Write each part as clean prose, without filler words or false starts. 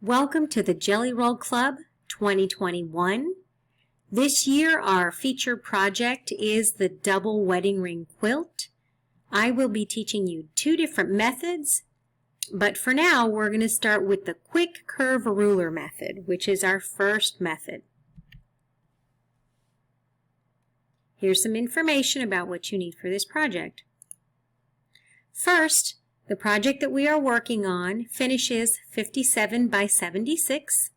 Welcome to the Jelly Roll Club 2021. This year our feature project is the double wedding ring quilt. I will be teaching you two different methods, but for now we're going to start with the quick curve ruler method, which is our first method. Here's some information about what you need for this project. First, the project that we are working on finishes 57 by 76.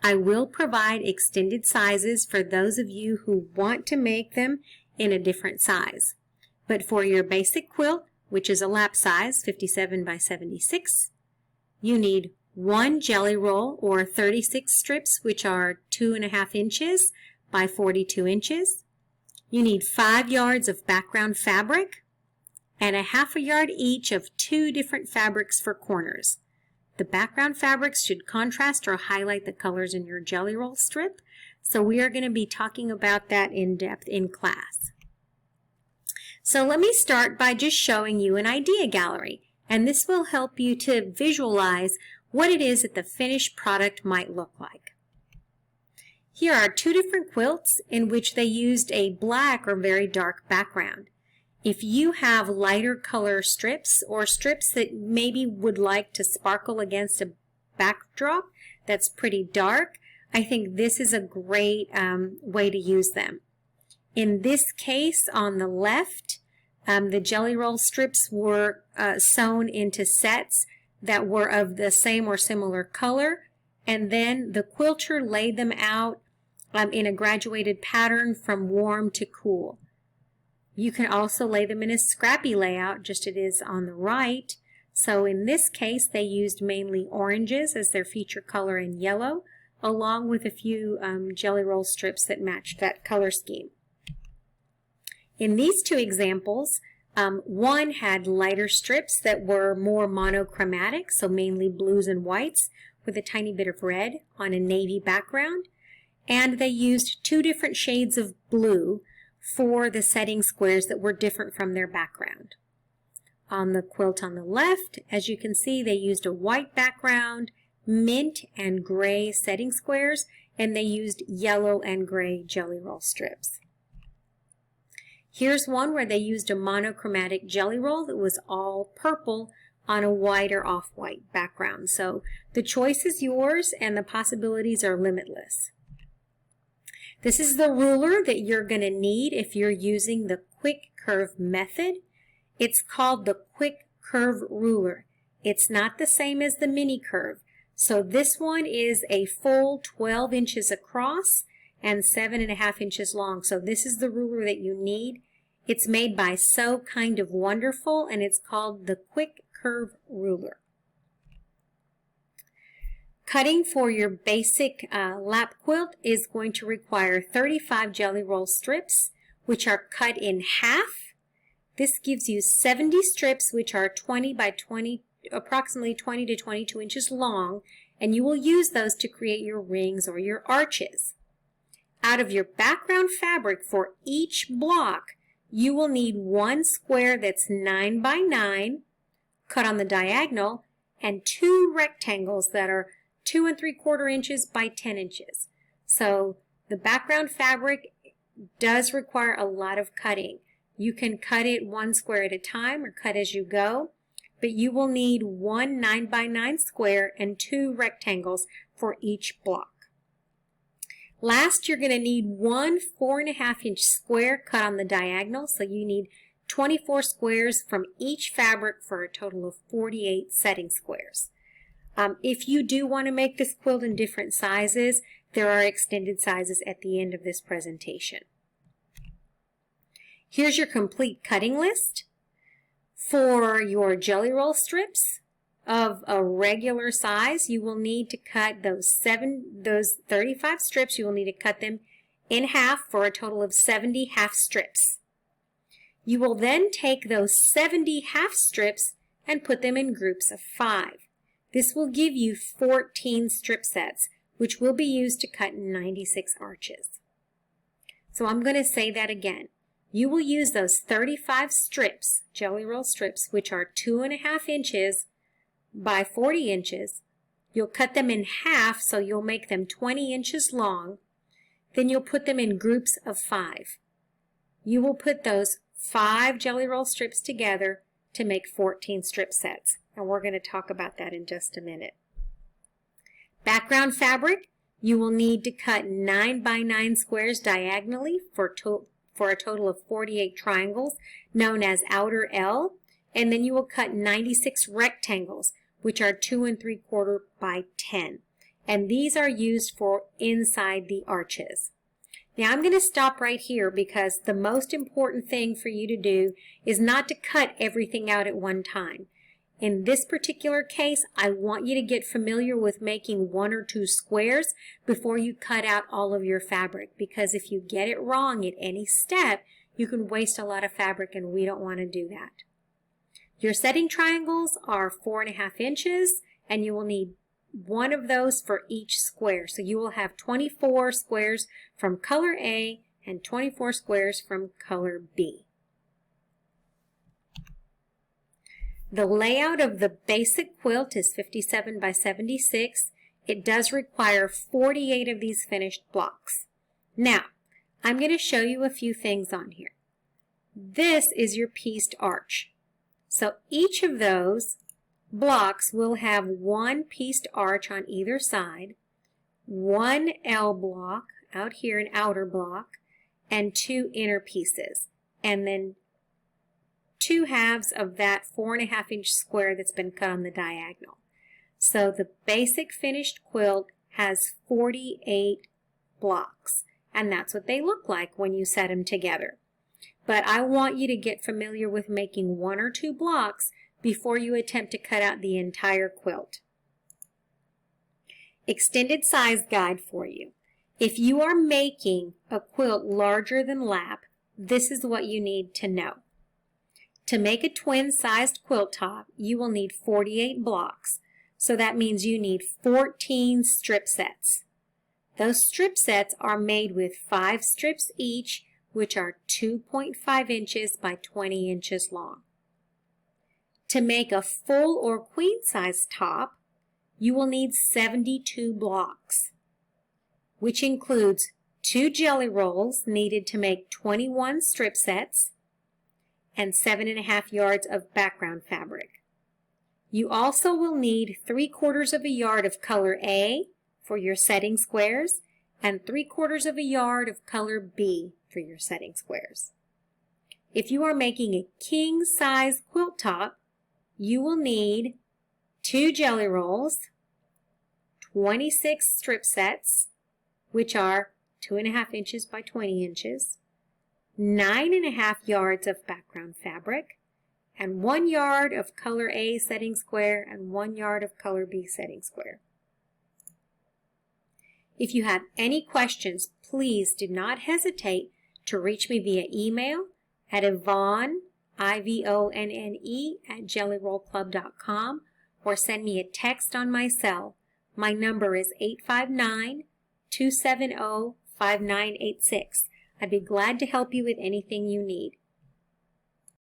I will provide extended sizes for those of you who want to make them in a different size. But for your basic quilt, which is a lap size, 57 by 76, you need one jelly roll or 36 strips, which are 2.5 inches by 42 inches. You need 5 yards of background fabric, and a 1/2 yard each of 2 different fabrics for corners. The background fabrics should contrast or highlight the colors in your jelly roll strip, so we are going to be talking about that in depth in class. So let me start by just showing you an idea gallery, and this will help you to visualize what it is that the finished product might look like. Here are 2 different quilts in which they used a black or very dark background. If you have lighter color strips or strips that maybe would like to sparkle against a backdrop that's pretty dark, I think this is a great way to use them. In this case, on the left, the jelly roll strips were sewn into sets that were of the same or similar color, and then the quilter laid them out in a graduated pattern from warm to cool. You can also lay them in a scrappy layout, just as it is on the right. So in this case, they used mainly oranges as their feature color and yellow, along with a few jelly roll strips that matched that color scheme. In these 2 examples, one had lighter strips that were more monochromatic, so mainly blues and whites, with a tiny bit of red on a navy background. And they used 2 different shades of blue for the setting squares that were different from their background. On the quilt on the left, as you can see, they used a white background, mint and gray setting squares, and they used yellow and gray jelly roll strips. Here's one where they used a monochromatic jelly roll that was all purple on a white or off-white background. So the choice is yours and the possibilities are limitless. This is the ruler that you're going to need if you're using the quick curve method. It's called the quick curve ruler. It's not the same as the mini curve. So this one is a full 12 inches across and 7.5 inches long. So this is the ruler that you need. It's made by So Kind of Wonderful, and it's called the quick curve ruler. Cutting for your basic lap quilt is going to require 35 jelly roll strips, which are cut in half. This gives you 70 strips, which are 20 by 20, approximately 20 to 22 inches long, and you will use those to create your rings or your arches. Out of your background fabric for each block, you will need 1 square that's 9 by 9, cut on the diagonal, and 2 rectangles that are 2 3/4 inches by 10 inches. So the background fabric does require a lot of cutting. You can cut it 1 square at a time or cut as you go, but you will need 1 9 by 9 square and 2 rectangles for each block. Last, you're going to need 1 4.5 inch square cut on the diagonal, so you need 24 squares from each fabric for a total of 48 setting squares. If you do want to make this quilt in different sizes, there are extended sizes at the end of this presentation. Here's your complete cutting list. For your jelly roll strips of a regular size, you will need to cut those 35 strips. You will need to cut them in half for a total of 70 half strips. You will then take those 70 half strips and put them in groups of 5. This will give you 14 strip sets, which will be used to cut 96 arches. So I'm going to say that again. You will use those 35 strips, jelly roll strips, which are 2.5 inches by 40 inches, You'll cut them in half, so you'll make them 20 inches long. Then you'll put them in groups of 5. You will put those 5 Jelly Roll strips together to make 14 strip sets. And we're going to talk about that in just a minute. Background fabric, you will need to cut 9 by 9 squares diagonally for a total of 48 triangles, known as outer L. And then you will cut 96 rectangles, which are 2 3/4 by 10. And these are used for inside the arches. Now I'm going to stop right here because the most important thing for you to do is not to cut everything out at one time. In this particular case, I want you to get familiar with making 1 or 2 squares before you cut out all of your fabric, because if you get it wrong at any step, you can waste a lot of fabric, and we don't want to do that. Your setting triangles are 4.5 inches, and you will need 1 of those for each square. So you will have 24 squares from color A and 24 squares from color B. The layout of the basic quilt is 57 by 76. It does require 48 of these finished blocks. Now, I'm going to show you a few things on here. This is your pieced arch. So each of those blocks will have 1 pieced arch on either side, 1 L block out here, an outer block, and 2 inner pieces, and then 2 halves of that 4.5 inch square that's been cut on the diagonal. So the basic finished quilt has 48 blocks, and that's what they look like when you set them together. But I want you to get familiar with making 1 or 2 blocks before you attempt to cut out the entire quilt. Extended size guide for you. If you are making a quilt larger than lap, this is what you need to know. To make a twin-sized quilt top, you will need 48 blocks. So that means you need 14 strip sets. Those strip sets are made with 5 strips each, which are 2.5 inches by 20 inches long. To make a full or queen size top, you will need 72 blocks, which includes 2 jelly rolls needed to make 21 strip sets and 7.5 yards of background fabric. You also will need 3/4 yard of color A for your setting squares and 3/4 yard of color B for your setting squares. If you are making a king size quilt top, you will need 2 jelly rolls, 26 strip sets, which are 2.5 inches by 20 inches, 9.5 yards of background fabric, and 1 yard of color A setting square and 1 yard of color B setting square. If you have any questions, please do not hesitate to reach me via email at ivonne, ivonne, at jellyrollclub.com, or send me a text on my cell. My number is 859-270-5986. I'd be glad to help you with anything you need.